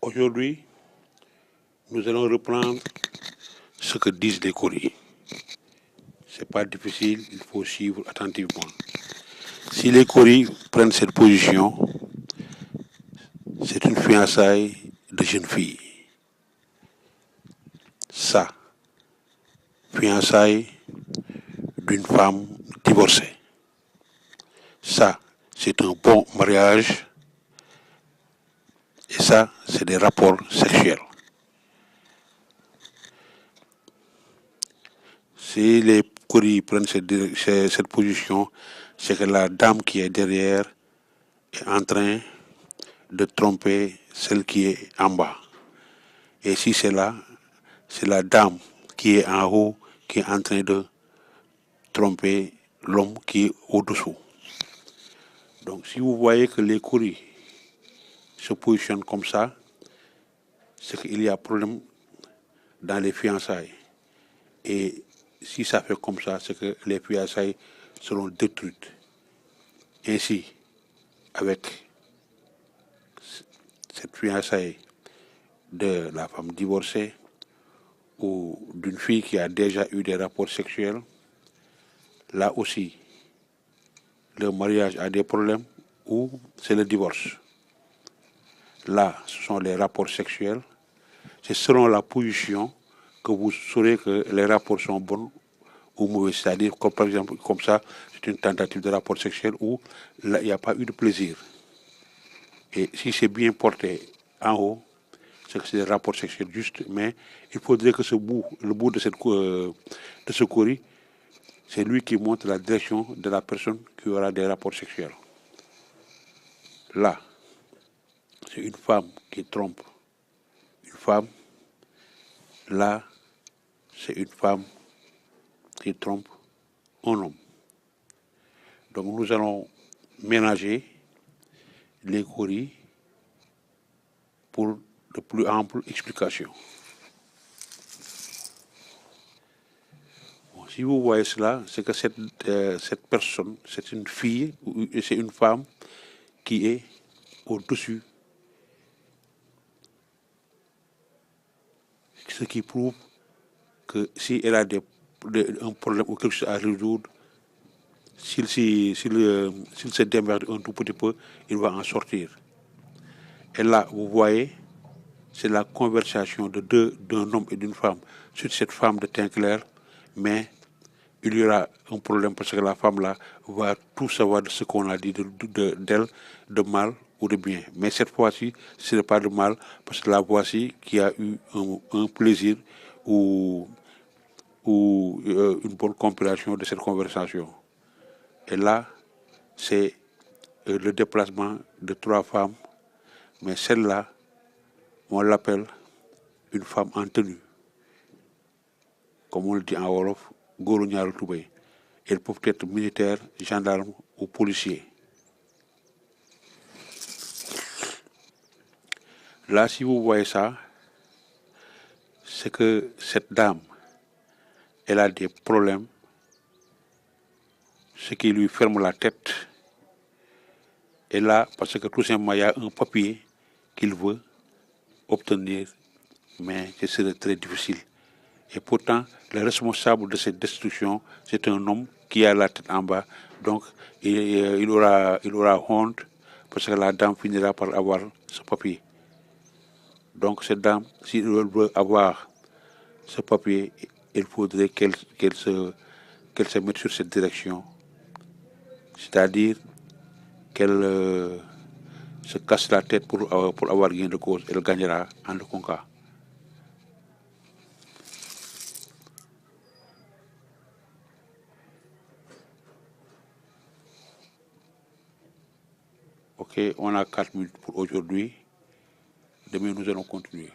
Aujourd'hui, nous allons reprendre ce que disent les courriers. Ce n'est pas difficile, il faut suivre attentivement. Si les courriers prennent cette position, c'est une fiançaille de jeune fille. Ça, fiançaille d'une femme divorcée. Ça, c'est un bon mariage. Et ça, c'est des rapports sexuels. Si les courriers prennent cette position, c'est que la dame qui est derrière est en train de tromper celle qui est en bas. Et si c'est là, c'est la dame qui est en haut qui est en train de tromper l'homme qui est au-dessous. Donc si vous voyez que les courriers se positionnent comme ça, c'est qu'il y a problème dans les fiançailles. Et si ça fait comme ça, c'est que les fiançailles seront détruites. Ainsi, avec cette fiançaille de la femme divorcée ou d'une fille qui a déjà eu des rapports sexuels, là aussi, le mariage a des problèmes ou c'est le divorce. Là, ce sont les rapports sexuels. C'est selon la position que vous saurez que les rapports sont bons ou mauvais. C'est-à-dire, comme par exemple, comme ça, c'est une tentative de rapport sexuel où là, il n'y a pas eu de plaisir. Et si c'est bien porté en haut, c'est que c'est des rapports sexuels justes, mais il faudrait que le bout de ce courrier, c'est lui qui montre la direction de la personne qui aura des rapports sexuels. Là, c'est une femme qui trompe une femme. Là, c'est une femme qui trompe un homme. Donc nous allons ménager les courriers pour de plus amples explications. Bon, si vous voyez cela, c'est que cette personne, c'est une fille, c'est une femme qui est au-dessus. Ce qui prouve que si elle a un problème ou quelque chose à résoudre, s'il se démerde un tout petit peu, il va en sortir. Et là, vous voyez, c'est la conversation d'un homme et d'une femme sur cette femme de teint clair, mais il y aura un problème parce que la femme-là va tout savoir de ce qu'on a dit d'elle, de mal ou de bien. Mais cette fois-ci, ce n'est pas de mal parce que la voici qui a eu un plaisir ou une bonne compréhension de cette conversation. Et là, c'est le déplacement de 3 femmes, mais celle-là, on l'appelle une femme en tenue. Comme on le dit en Wolof, Goro Ñaaru Tubéy. Elles peuvent être militaires, gendarmes ou policiers. Là, si vous voyez ça, c'est que cette dame, elle a des problèmes, ce qui lui ferme la tête. Et là, parce que tout simplement, il y a un papier qu'il veut obtenir, mais ce serait très difficile. Et pourtant, le responsable de cette destruction, c'est un homme qui a la tête en bas. Donc, il aura honte parce que la dame finira par avoir ce papier. Donc, cette dame, si elle veut avoir ce papier, il faudrait qu'elle se mette sur cette direction. C'est-à-dire qu'elle se casse la tête pour avoir gain de cause. Elle gagnera en le cas. Ok, on a 4 minutes pour aujourd'hui. Demain, nous allons continuer.